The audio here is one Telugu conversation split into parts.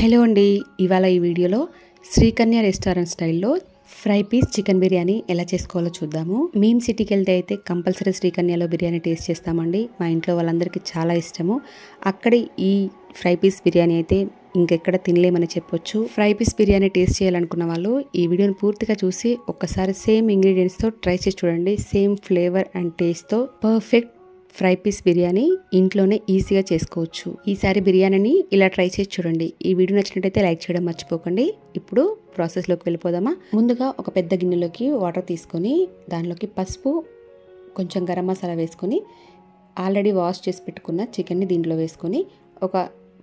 హలో అండి, ఇవాళ ఈ వీడియోలో శ్రీకన్య రెస్టారెంట్ స్టైల్లో ఫ్రై పీస్ చికెన్ బిర్యానీ ఎలా చేసుకోవాలో చూద్దాము. మేము సిటీకి వెళ్తే అయితే కంపల్సరీ శ్రీకన్యలో బిర్యానీ టేస్ట్ చేస్తామండి. మా ఇంట్లో వాళ్ళందరికీ చాలా ఇష్టము. అక్కడ ఈ ఫ్రై పీస్ బిర్యానీ అయితే ఇంకెక్కడ తినలేమని చెప్పొచ్చు. ఫ్రై పీస్ బిర్యానీ టేస్ట్ చేయాలనుకున్న వాళ్ళు ఈ వీడియోని పూర్తిగా చూసి ఒక్కసారి సేమ్ ఇంగ్రీడియంట్స్తో ట్రై చేసి చూడండి. సేమ్ ఫ్లేవర్ అండ్ టేస్ట్తో పర్ఫెక్ట్ ఫ్రై పీస్ బిర్యానీ ఇంట్లోనే ఈజీగా చేసుకోవచ్చు. ఈసారి బిర్యానీని ఇలా ట్రై చేసి చూడండి. ఈ వీడియో నచ్చినట్టయితే లైక్ చేయడం మర్చిపోకండి. ఇప్పుడు ప్రాసెస్లోకి వెళ్ళిపోదామా. ముందుగా ఒక పెద్ద గిన్నెలోకి వాటర్ తీసుకొని దానిలోకి పసుపు, కొంచెం గరం మసాలా వేసుకొని ఆల్రెడీ వాష్ చేసి పెట్టుకున్న చికెన్ని దీంట్లో వేసుకొని ఒక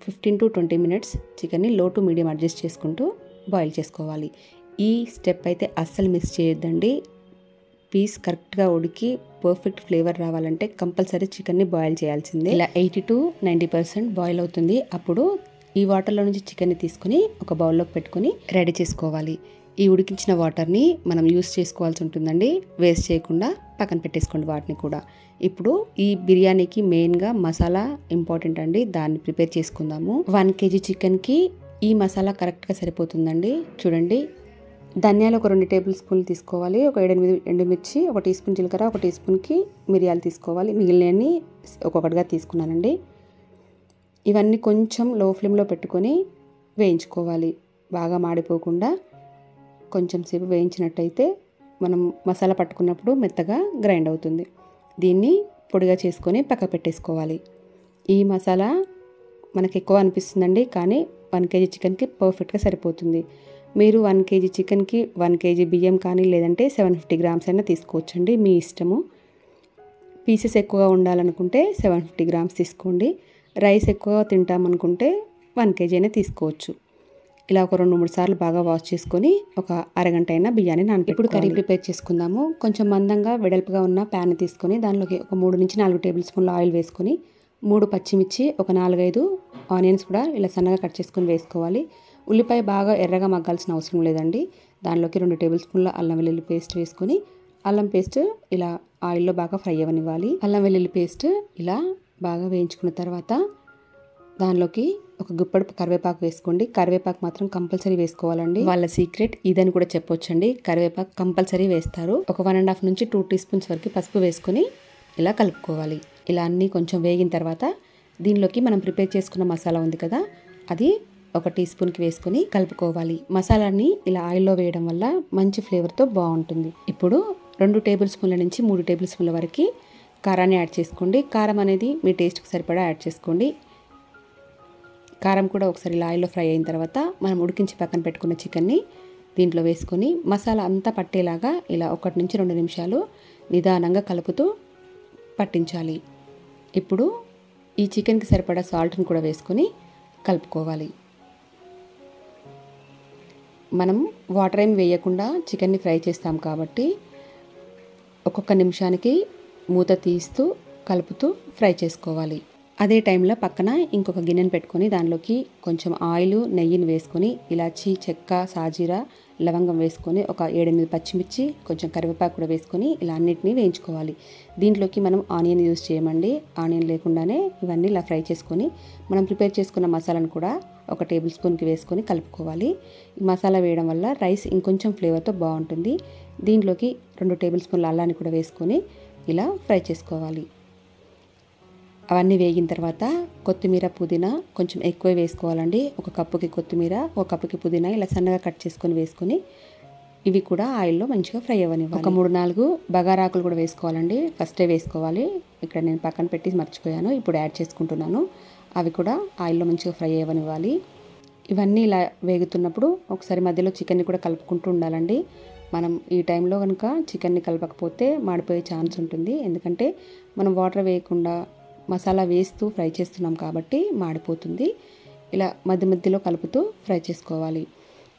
15 to 20 minutes చికెన్ని లో టు మీడియం అడ్జస్ట్ చేసుకుంటూ బాయిల్ చేసుకోవాలి. ఈ స్టెప్ అయితే అస్సలు మిస్ చేయొద్దండి. పీస్ కరెక్ట్గా ఉడికి పర్ఫెక్ట్ ఫ్లేవర్ రావాలంటే కంపల్సరీ చికెన్ని బాయిల్ చేయాల్సిందే. ఇలా 80 to 90% బాయిల్ అవుతుంది. అప్పుడు ఈ వాటర్లో నుంచి చికెన్ని తీసుకొని ఒక బౌల్లోకి పెట్టుకొని రెడీ చేసుకోవాలి. ఈ ఉడికించిన వాటర్ని మనం యూస్ చేసుకోవాల్సి ఉంటుందండి. వేస్ట్ చేయకుండా పక్కన పెట్టేసుకోండి వాటిని కూడా. ఇప్పుడు ఈ బిర్యానీకి మెయిన్గా మసాలా ఇంపార్టెంట్ అండి. దాన్ని ప్రిపేర్ చేసుకుందాము. 1 kg చికెన్కి ఈ మసాలా కరెక్ట్గా సరిపోతుందండి. చూడండి, ధనియాలు ఒక 2 టేబుల్ స్పూన్లు తీసుకోవాలి. ఒక 7-8 ఎండుమిర్చి, 1 టీ స్పూన్ జీలకర్ర, 1 టీ స్పూన్కి మిరియాలు తీసుకోవాలి. మిగిలినవన్నీ ఒక్కొక్కటిగా తీసుకున్నానండి. ఇవన్నీ కొంచెం లో ఫ్లేమ్లో పెట్టుకొని వేయించుకోవాలి. బాగా మాడిపోకుండా కొంచెం సేపు వేయించినట్టయితే మనం మసాలా పట్టుకున్నప్పుడు మెత్తగా గ్రైండ్ అవుతుంది. దీన్ని పొడిగా చేసుకొని పక్క పెట్టేసుకోవాలి. ఈ మసాలా మనకు ఎక్కువ అనిపిస్తుందండి, కానీ 1 kg చికెన్కి పర్ఫెక్ట్గా సరిపోతుంది. మీరు 1 kg చికెన్కి 1 kg బియ్యం కానీ లేదంటే 750 grams అయినా తీసుకోవచ్చండి, మీ ఇష్టము. పీసెస్ ఎక్కువగా ఉండాలనుకుంటే 750 grams తీసుకోండి. రైస్ ఎక్కువగా తింటామనుకుంటే 1 kg అయినా తీసుకోవచ్చు. ఇలా ఒక 2-3 సార్లు బాగా వాష్ చేసుకొని ఒక అరగంట అయినా బియ్యాన్ని నానబెట్టుకోవాలి. ఇప్పుడు కర్రీ ప్రిపేర్ చేసుకుందాము. కొంచెం మందంగా వెడల్పుగా ఉన్న ప్యాన్ తీసుకొని దానిలోకి ఒక 3-4 టేబుల్ స్పూన్ల ఆయిల్ వేసుకొని 3 పచ్చిమిర్చి, ఒక 4-5 ఆనియన్స్ కూడా ఇలా సన్నగా కట్ చేసుకొని వేసుకోవాలి. ఉల్లిపాయ బాగా ఎర్రగా మగ్గాల్సిన అవసరం లేదండి. దానిలోకి 2 టేబుల్ స్పూన్ల అల్లం వెల్లుల్లి పేస్ట్ వేసుకొని అల్లం పేస్ట్ ఇలా ఆయిల్లో బాగా ఫ్రై అవ్వనివ్వాలి. అల్లం వెల్లుల్లి పేస్ట్ ఇలా బాగా వేయించుకున్న తర్వాత దానిలోకి ఒక గుప్పడు కరివేపాకు వేసుకోండి. కరివేపాకు మాత్రం కంపల్సరీ వేసుకోవాలండి. వాళ్ళ సీక్రెట్ ఇదని కూడా చెప్పొచ్చండి. కరివేపాకు కంపల్సరీ వేస్తారు. ఒక 1.5 నుంచి 2 టీ స్పూన్స్ వరకు పసుపు వేసుకొని ఇలా కలుపుకోవాలి. ఇలా అన్నీ కొంచెం వేగిన తర్వాత దీనిలోకి మనం ప్రిపేర్ చేసుకున్న మసాలా ఉంది కదా, అది 1 టీ స్పూన్కి వేసుకొని కలుపుకోవాలి. మసాలాని ఇలా ఆయిల్లో వేయడం వల్ల మంచి ఫ్లేవర్తో బాగుంటుంది. ఇప్పుడు 2 టేబుల్ స్పూన్ల నుంచి 3 టేబుల్ స్పూన్ల వరకు కారాన్ని యాడ్ చేసుకోండి. కారం అనేది మీ టేస్ట్కి సరిపడా యాడ్ చేసుకోండి. కారం కూడా ఒకసారి ఇలా ఆయిల్లో ఫ్రై అయిన తర్వాత మనం ఉడికించి పక్కన పెట్టుకున్న చికెన్ని దీంట్లో వేసుకొని మసాలా అంతా పట్టేలాగా ఇలా 1 నుంచి 2 నిమిషాలు నిదానంగా కలుపుతూ పట్టించాలి. ఇప్పుడు ఈ చికెన్కి సరిపడా సాల్ట్ని కూడా వేసుకొని కలుపుకోవాలి. మనం వాటర్ ఏం వేయకుండా చికెన్ని ఫ్రై చేస్తాం కాబట్టి ఒక్కొక్క నిమిషానికి మూత తీస్తూ కలుపుతూ ఫ్రై చేసుకోవాలి. అదే టైంలో పక్కన ఇంకొక గిన్నెను పెట్టుకొని దానిలోకి కొంచెం ఆయిల్, నెయ్యిని వేసుకొని ఇలాచి, చెక్క, సాజీరా, లవంగం వేసుకొని ఒక 7-8 పచ్చిమిర్చి, కొంచెం కరివేపాకు కూడా వేసుకొని ఇలా అన్నిటినీ వేయించుకోవాలి. దీంట్లోకి మనం ఆనియన్ యూజ్ చేయమండి. ఆనియన్ లేకుండానే ఇవన్నీ ఇలా ఫ్రై చేసుకొని మనం ప్రిపేర్ చేసుకున్న మసాలాను కూడా 1 టేబుల్ స్పూన్కి వేసుకొని కలుపుకోవాలి. ఈ మసాలా వేయడం వల్ల రైస్ ఇంకొంచెం ఫ్లేవర్తో బాగుంటుంది. దీంట్లోకి 2 టేబుల్ స్పూన్ల అల్లాన్ని కూడా వేసుకొని ఇలా ఫ్రై చేసుకోవాలి. అవన్నీ వేగిన తర్వాత కొత్తిమీర, పుదీనా కొంచెం ఎక్కువ వేసుకోవాలండి. 1 కప్పుకి కొత్తిమీర, 1 కప్పుకి పుదీనా ఇలా సన్నగా కట్ చేసుకొని వేసుకొని ఇవి కూడా ఆయిల్లో మంచిగా ఫ్రై అవ్వనివ్వాలి. ఒక 3-4 బగారాకులు కూడా వేసుకోవాలండి. ఫస్టే వేసుకోవాలి. ఇక్కడ నేను పక్కన పెట్టి మర్చిపోయాను, ఇప్పుడు యాడ్ చేసుకుంటున్నాను. అవి కూడా ఆయిల్లో మంచిగా ఫ్రై అవ్వనివ్వాలి. ఇవన్నీ ఇలా వేగుతున్నప్పుడు ఒకసారి మధ్యలో చికెన్ని కూడా కలుపుకుంటూ ఉండాలండి. మనం ఈ టైంలో కనుక చికెన్ని కలపకపోతే మాడిపోయే ఛాన్స్ ఉంటుంది. ఎందుకంటే మనం వాటర్ వేయకుండా మసాలా వేస్తూ ఫ్రై చేస్తున్నాం కాబట్టి మాడిపోతుంది. ఇలా మధ్య మధ్యలో కలుపుతూ ఫ్రై చేసుకోవాలి.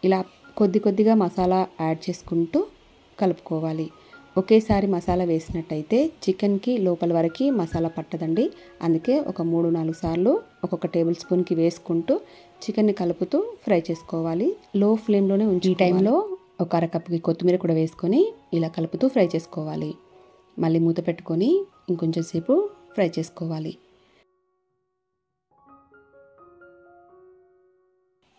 ఇలా కొద్దిగా మసాలా యాడ్ చేసుకుంటూ కలుపుకోవాలి. ఒకేసారి మసాలా వేసినట్టయితే చికెన్కి లోపల వరకు మసాలా పట్టదండి. అందుకే ఒక 3-4 సార్లు ఒక్కొక్క టేబుల్ స్పూన్కి వేసుకుంటూ చికెన్ని కలుపుతూ ఫ్రై చేసుకోవాలి. లో ఫ్లేమ్లోనే ఉంచి ఈ టైంలో ఒక 1/2 కప్పుకి కొత్తిమీర కూడా వేసుకొని ఇలా కలుపుతూ ఫ్రై చేసుకోవాలి. మళ్ళీ మూత పెట్టుకొని ఇంకొంచెం సేపు ఫ్రై చేసుకోవాలి.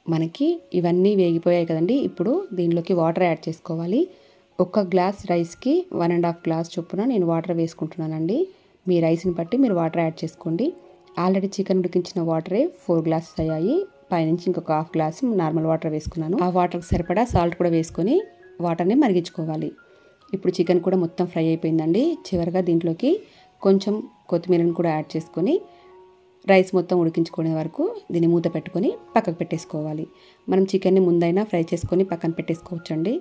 మనకి ఇవన్నీ వేగిపోయాయి కదండి. ఇప్పుడు దీనిలోకి వాటర్ యాడ్ చేసుకోవాలి. ఒక గ్లాస్ రైస్కి 1.5 గ్లాస్ చొప్పున నేను వాటర్ వేసుకుంటున్నానండి. మీ రైస్ని బట్టి మీరు వాటర్ యాడ్ చేసుకోండి. ఆల్రెడీ చికెన్ ఉడికించిన వాటరే 4 గ్లాసెస్ అయ్యాయి. పైనుంచి ఇంకొక హాఫ్ గ్లాస్ నార్మల్ వాటర్ వేసుకున్నాను. ఆ వాటర్కి సరిపడా సాల్ట్ కూడా వేసుకొని వాటర్ని మరిగించుకోవాలి. ఇప్పుడు చికెన్ కూడా మొత్తం ఫ్రై అయిపోయిందండి. చివరిగా దీంట్లోకి కొంచెం కొత్తిమీరని కూడా యాడ్ చేసుకొని రైస్ మొత్తం ఉడికించుకునే వరకు దీన్ని మూత పెట్టుకొని పక్కకు పెట్టేసుకోవాలి. మనం చికెన్ని ముందైనా ఫ్రై చేసుకొని పక్కన పెట్టేసుకోవచ్చండి.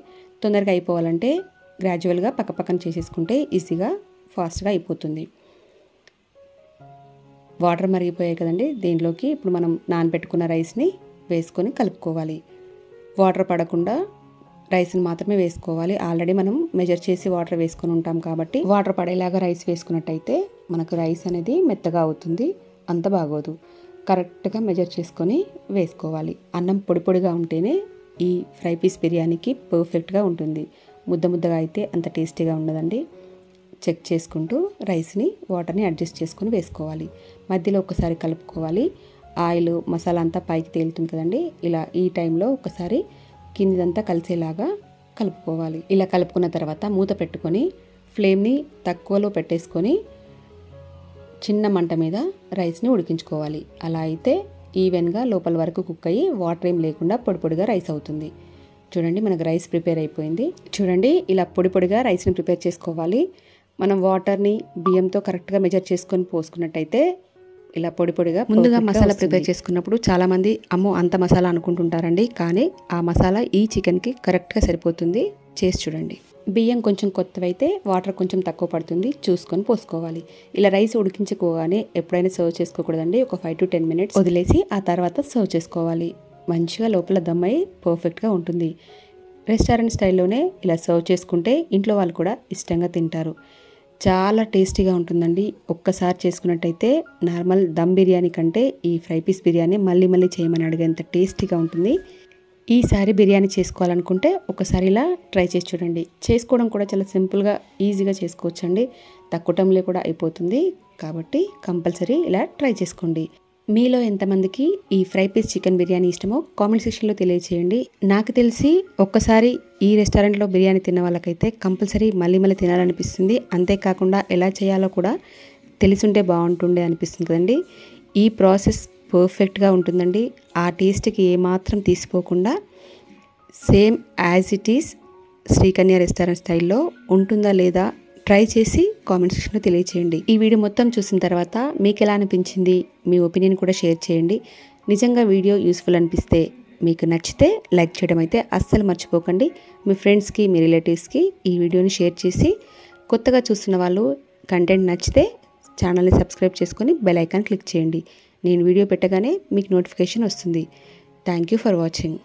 తొందరగా అయిపోవాలంటే గ్రాడ్యువల్గా పక్కన చేసేసుకుంటే ఈజీగా ఫాస్ట్గా అయిపోతుంది. వాటర్ మరిగిపోయాయి కదండి. దీంట్లోకి ఇప్పుడు మనం నానబెట్టుకున్న రైస్ని వేసుకొని కలుపుకోవాలి. వాటర్ పడకుండా రైస్ని మాత్రమే వేసుకోవాలి. ఆల్రెడీ మనం మెజర్ చేసి వాటర్ వేసుకొని ఉంటాం కాబట్టి వాటర్ పడేలాగా రైస్ వేసుకున్నట్టయితే మనకు రైస్ అనేది మెత్తగా అవుతుంది. అంత బాగోదు. కరెక్ట్గా మెజర్ చేసుకొని వేసుకోవాలి. అన్నం పొడి పొడిగా ఉంటేనే ఈ ఫ్రై పీస్ బిర్యానీకి పర్ఫెక్ట్గా ఉంటుంది. ముద్దగా అయితే అంత టేస్టీగా ఉండదండి. చెక్ చేసుకుంటూ రైస్ని వాటర్ని అడ్జస్ట్ చేసుకొని వేసుకోవాలి. మధ్యలో ఒకసారి కలుపుకోవాలి. ఆయిల్ మసాలా అంతా పైకి తేలుతుంది కదండి. ఇలా ఈ టైంలో ఒకసారి కిందంతా కలిసేలాగా కలుపుకోవాలి. ఇలా కలుపుకున్న తర్వాత మూత పెట్టుకొని ఫ్లేమ్ని తక్కువలో పెట్టేసుకొని చిన్న మంట మీద రైస్ని ఉడికించుకోవాలి. అలా అయితే ఈవెన్గా లోపల వరకు కుక్ అయ్యి వాటర్ ఏం లేకుండా పొడిగా రైస్ అవుతుంది. చూడండి మనకు రైస్ ప్రిపేర్ అయిపోయింది. చూడండి ఇలా పొడిగా రైస్ని ప్రిపేర్ చేసుకోవాలి. మనం వాటర్ని బియ్యంతో కరెక్ట్గా మెజర్ చేసుకొని పోసుకున్నట్టయితే ఇలా పొడిగా ముందుగా మసాలా ప్రిపేర్ చేసుకున్నప్పుడు చాలామంది అమ్మో అంత మసాలా అనుకుంటుంటారండి. కానీ ఆ మసాలా ఈ చికెన్కి కరెక్ట్గా సరిపోతుంది. చేసి చూడండి. బియ్యం కొంచెం కొత్తవైతే వాటర్ కొంచెం తక్కువ పడుతుంది. చూసుకొని పోసుకోవాలి. ఇలా రైస్ ఉడికించుకోగానే ఎప్పుడైనా సర్వ్ చేసుకోకూడదండి. ఒక 5 to 10 minutes వదిలేసి ఆ తర్వాత సర్వ్ చేసుకోవాలి. మంచిగా లోపల దమ్మై పర్ఫెక్ట్గా ఉంటుంది. రెస్టారెంట్ స్టైల్లోనే ఇలా సర్వ్ చేసుకుంటే ఇంట్లో వాళ్ళు కూడా ఇష్టంగా తింటారు. చాలా టేస్టీగా ఉంటుందండి. ఒక్కసారి చేసుకున్నట్టయితే నార్మల్ దమ్ బిర్యానీ కంటే ఈ ఫ్రై పీస్ బిర్యానీ మళ్ళీ చేయమని అడిగేంత టేస్టీగా ఉంటుంది. ఈసారి బిర్యానీ చేసుకోవాలనుకుంటే ఒకసారి ఇలా ట్రై చేసి చూడండి. చేసుకోవడం కూడా చాలా సింపుల్గా ఈజీగా చేసుకోవచ్చండి. తక్కువ టైంలో కూడా అయిపోతుంది. కాబట్టి కంపల్సరీ ఇలా ట్రై చేసుకోండి. మీలో ఎంతమందికి ఈ ఫ్రై పీస్ చికెన్ బిర్యానీ ఇష్టమో కామెంట్ సెక్షన్లో తెలియచేయండి. నాకు తెలిసి ఒక్కసారి ఈ రెస్టారెంట్లో బిర్యానీ తిన్న వాళ్ళకైతే కంపల్సరీ మళ్ళీ తినాలనిపిస్తుంది. అంతేకాకుండా ఎలా చేయాలో కూడా తెలిసుంటే బాగుంటుండే అనిపిస్తుంది కదండి. ఈ ప్రాసెస్ పర్ఫెక్ట్గా ఉంటుందండి. ఆ టేస్ట్కి ఏమాత్రం తీసిపోకుండా same as it is Srikanya restaurant స్టైల్లో ఉంటుందా లేదా ట్రై చేసి కామెంట్ సెక్షన్లో తెలియచేయండి. ఈ వీడియో మొత్తం చూసిన తర్వాత మీకు ఎలా అనిపించింది, మీ ఒపీనియన్ కూడా షేర్ చేయండి. నిజంగా వీడియో యూస్ఫుల్ అనిపిస్తే మీకు నచ్చితే లైక్ చేయడం అయితే అస్సలు మర్చిపోకండి. మీ ఫ్రెండ్స్కి మీ రిలేటివ్స్కి ఈ వీడియోని షేర్ చేసి కొత్తగా చూస్తున్న వాళ్ళు కంటెంట్ నచ్చితే ఛానల్ని సబ్స్క్రైబ్ చేసుకొని బెల్ ఐకాన్ క్లిక్ చేయండి. నేను వీడియో పెట్టగానే మీకు నోటిఫికేషన్ వస్తుంది. Thank you for watching.